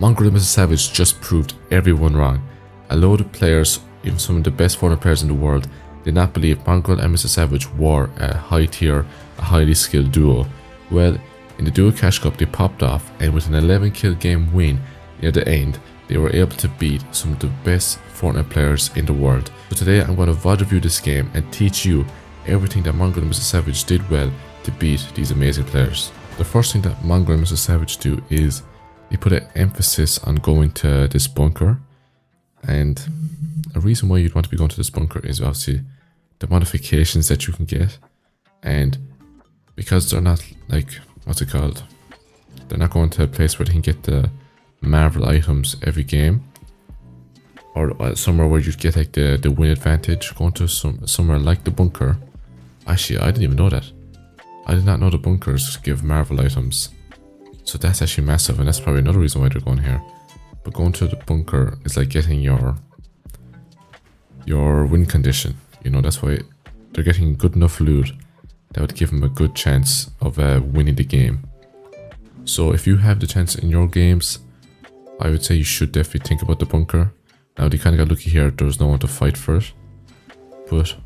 Mongraal and Mr Savage just proved everyone wrong. A load of players, even some of the best Fortnite players in the world, did not believe Mongraal and Mr Savage were a high tier, a highly skilled duo. Well, in the Duo Cash Cup they popped off, and with an 11 kill game win near the end, they were able to beat some of the best Fortnite players in the world. So today I'm going to VOD review this game and teach you everything that Mongraal and Mr Savage did well to beat these amazing players. The first thing that Mongraal and Mr Savage do is they put an emphasis on going to this bunker, and a reason why you'd want to be going to this bunker is obviously the modifications that you can get, and because they're not like, what's it called, they're not going to a place where they can get the Marvel items every game, or somewhere where you'd get like the win advantage. Going to somewhere like the bunker. Actually, I didn't even know that. I did not know the bunkers give Marvel items. So that's actually massive, and that's probably another reason why they're going here. But going to the bunker is like getting your win condition. You know, that's why they're getting good enough loot that would give them a good chance of winning the game. So if you have the chance in your games, I would say you should definitely think about the bunker. Now they kind of got lucky here, there was no one to fight for it. But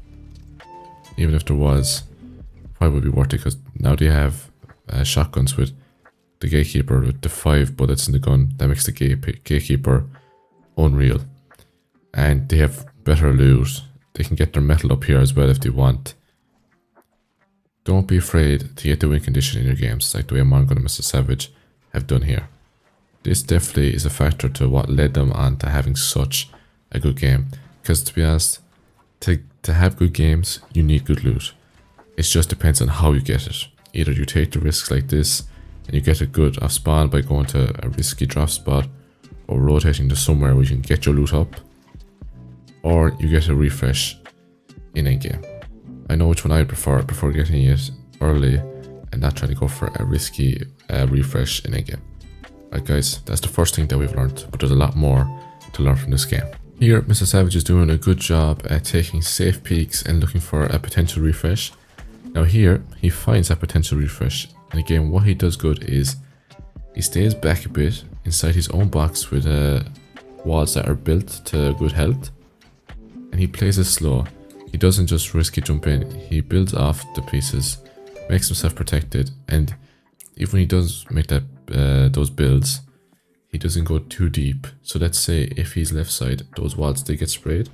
even if there was, probably would be worth it, because now they have shotguns with the gatekeeper with the 5 bullets in the gun. That makes the gatekeeper unreal. And they have better loot. They can get their metal up here as well if they want. Don't be afraid to get the win condition in your games, like the way Mongraal and Mr Savage have done here. This definitely is a factor to what led them on to having such a good game. Because to be honest, to have good games, you need good loot. It just depends on how you get it. Either you take the risks like this and you get it good off spawn by going to a risky drop spot, or rotating to somewhere where you can get your loot up, or you get a refresh in endgame. I know which one I prefer getting it early and not trying to go for a risky refresh in endgame. Right guys, that's the first thing that we've learned, but there's a lot more to learn from this game. Here, Mr Savage is doing a good job at taking safe peeks and looking for a potential refresh. Now here, he finds a potential refresh, and again, what he does good is he stays back a bit inside his own box with walls that are built to good health, and he plays it slow. He doesn't just risky jump in, he builds off the pieces, makes himself protected, and even when he does make that those builds, he doesn't go too deep. So let's say if he's left side, those walls they get sprayed,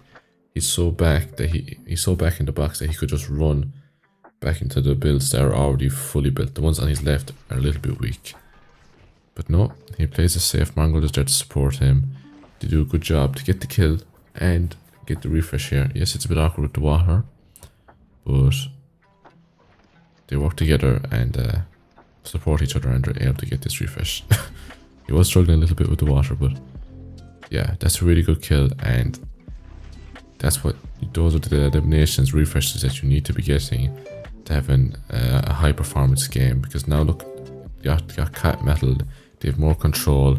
he's so back that he's so back in the box that he could just run back into the builds that are already fully built. The ones on his left are a little bit weak. But no, he plays it safe. Mongraal is there to support him. They do a good job to get the kill and get the refresh here. Yes, it's a bit awkward with the water, but they work together and support each other, and they're able to get this refresh. He was struggling a little bit with the water, but yeah, that's a really good kill, and that's what those are the eliminations refreshes that you need to be getting to have a high performance game. Because now look, they got cat metal, they have more control,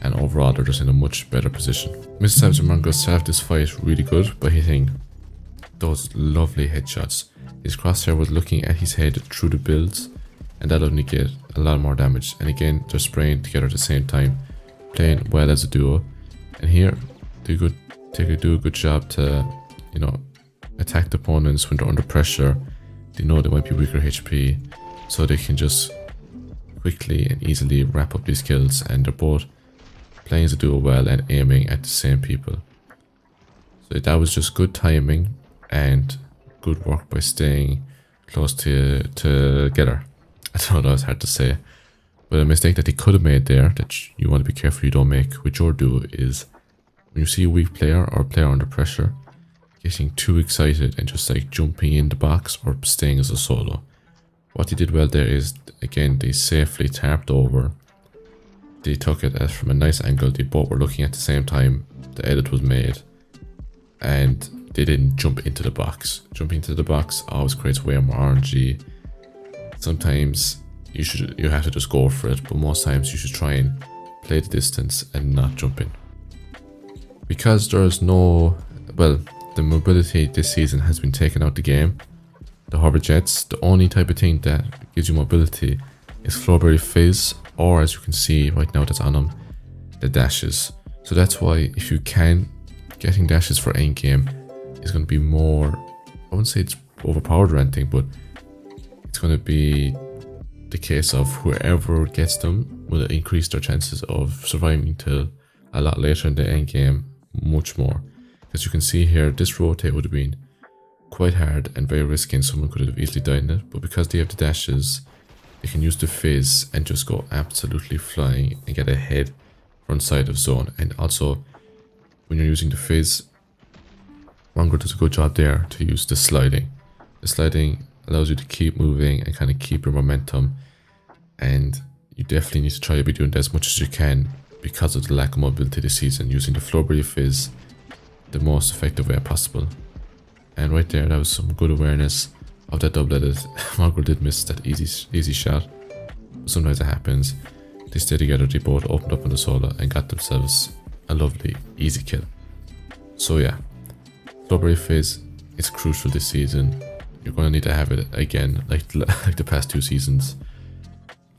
and overall they're just in a much better position. Mr Savage and Mongraal started this fight really good by hitting those lovely headshots. His crosshair was looking at his head through the builds, and that only get a lot more damage. And again, they're spraying together at the same time, playing well as a duo. And here, they do a good job to, you know, attack the opponents when they're under pressure. They know they might be weaker HP, so they can just quickly and easily wrap up these kills. And they're both playing as a duo well and aiming at the same people. So that was just good timing and good work by staying close together. I don't know, it's hard to say. But a mistake that he could have made there, that you want to be careful you don't make with your duo, is when you see a weak player or a player under pressure, getting too excited and just like jumping in the box or staying as a solo. What he did well there is, again, they safely tarped over. They took it as from a nice angle. They both were looking at the same time the edit was made, and they didn't jump into the box. Jumping into the box always creates way more RNG. Sometimes you have to just go for it, but most times you should try and play the distance and not jump in. Because there's no, well, the mobility this season has been taken out the game. The hover jets, the only type of thing that gives you mobility is Flowberry Fizz, or as you can see right now that's on them, the dashes. So that's why if you can, getting dashes for endgame is going to be more, I wouldn't say it's overpowered or anything, but it's going to be the case of whoever gets them will increase their chances of surviving till a lot later in the end game, much more. As you can see here, this rotate would have been quite hard and very risky, and someone could have easily died in it, but because they have the dashes, they can use the fizz and just go absolutely flying and get ahead front side of zone. And also, when you're using the fizz, Mongraal does a good job there to use the sliding. The sliding allows you to keep moving and kind of keep your momentum, and you definitely need to try to be doing that as much as you can because of the lack of mobility this season, using the Flurry Fizz the most effective way possible. And right there, that was some good awareness of that double edit. Mongraal did miss that easy shot. Sometimes it happens. They stayed together, they both opened up on the solo and got themselves a lovely easy kill. So yeah, Flurry Fizz is crucial this season. You're going to need to have it again, like the past 2 seasons.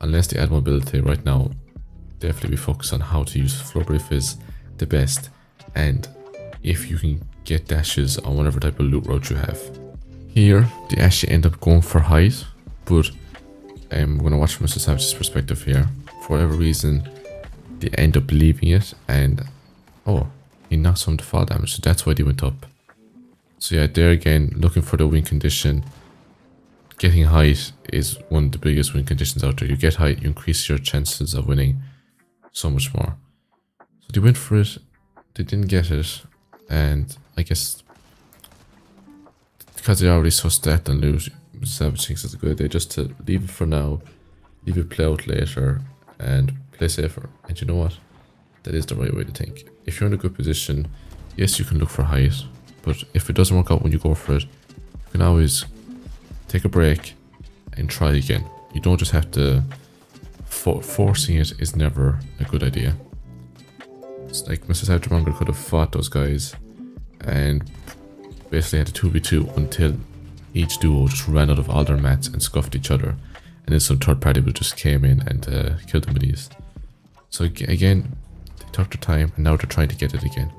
Unless they add mobility right now, definitely be focused on how to use Flurry Fizz the best, and if you can get dashes on whatever type of loot route you have. Here, they actually end up going for height, but I'm going to watch from Mr. Savage's perspective here. For whatever reason, they end up leaving it, and oh, he knocked some to fall damage, so that's why they went up. So yeah, there again, looking for the win condition. Getting height is one of the biggest win conditions out there. You get height, you increase your chances of winning so much more. So they went for it, they didn't get it, and I guess because they're already so stacked and loot, Mr. Savage thinks it's a good idea just to leave it for now, leave it play out later, and play safer. And you know what? That is the right way to think. If you're in a good position, yes, you can look for height, but if it doesn't work out when you go for it, you can always take a break and try again. You don't just have to... forcing it is never a good idea. It's like Mr. Savage and Mongraal could have fought those guys and basically had a 2v2 until each duo just ran out of all their mats and scuffed each other, and then some third party would just came in and killed them with these. So again, they took their time and now they're trying to get it again.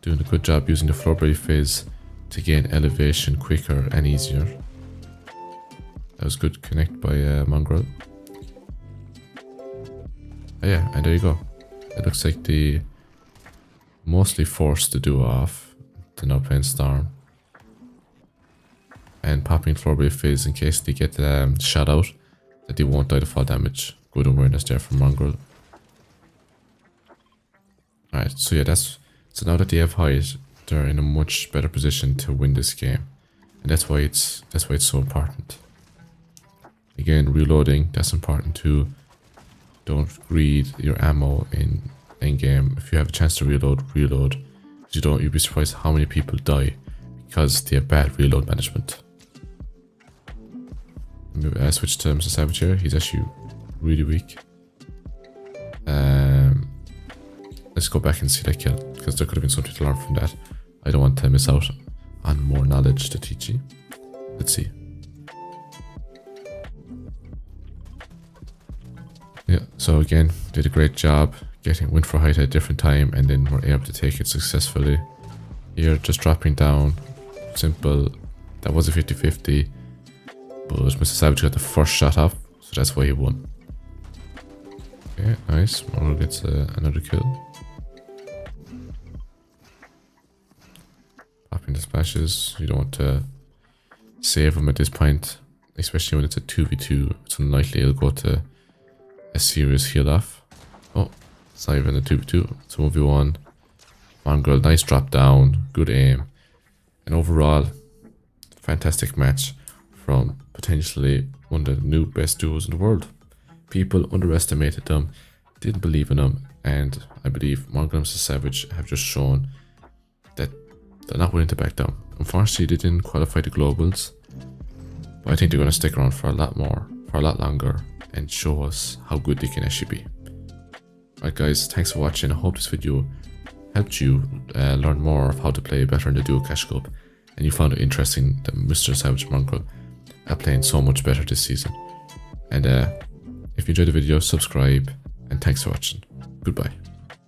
Doing a good job using the Flurry Fizz to gain elevation quicker and easier. That was good connect by Mongraal. Oh yeah, and there you go. It looks like they mostly forced the duo off. They're now playing Storm. And popping Flurry Fizz in case they get shot out, that they won't die to fall damage. Good awareness there from Mongraal. Alright, so yeah, so now that they have height, they're in a much better position to win this game. And that's why it's so important. Again, reloading, that's important too. Don't greed your ammo in endgame. If you have a chance to reload, reload. If you don't, you'll be surprised how many people die because they have bad reload management. Maybe I switch to Mr. Savage here. He's actually really weak. Let's go back and see that kill, because there could have been something to learn from that. I don't want to miss out on more knowledge to teach you. Let's see. Yeah, so again, did a great job went for height at a different time, and then were able to take it successfully. Here, just dropping down, simple. That was a 50-50, but Mr. Savage got the first shot off, so that's why he won. Okay, nice. Mongraal gets another kill. Popping the splashes. You don't want to save them at this point, especially when it's a 2v2. It's unlikely it'll go to a serious heal off. Oh, it's not even a 2v2. It's a 1v1. Mongraal, nice drop down, good aim, and overall, fantastic match from potentially one of the new best duos in the world. People underestimated them, didn't believe in them, and I believe Mongraal and Mr. Savage have just shown that they're not willing to back down. Unfortunately, they didn't qualify the globals, but I think they're going to stick around for a lot more, for a lot longer, and show us how good they can actually be. Alright guys, thanks for watching. I hope this video helped you learn more of how to play better in the Duo Clash Cup, and you found it interesting that Mr. Savage and Mongraal are playing so much better this season. And if you enjoyed the video, subscribe, and thanks for watching. Goodbye.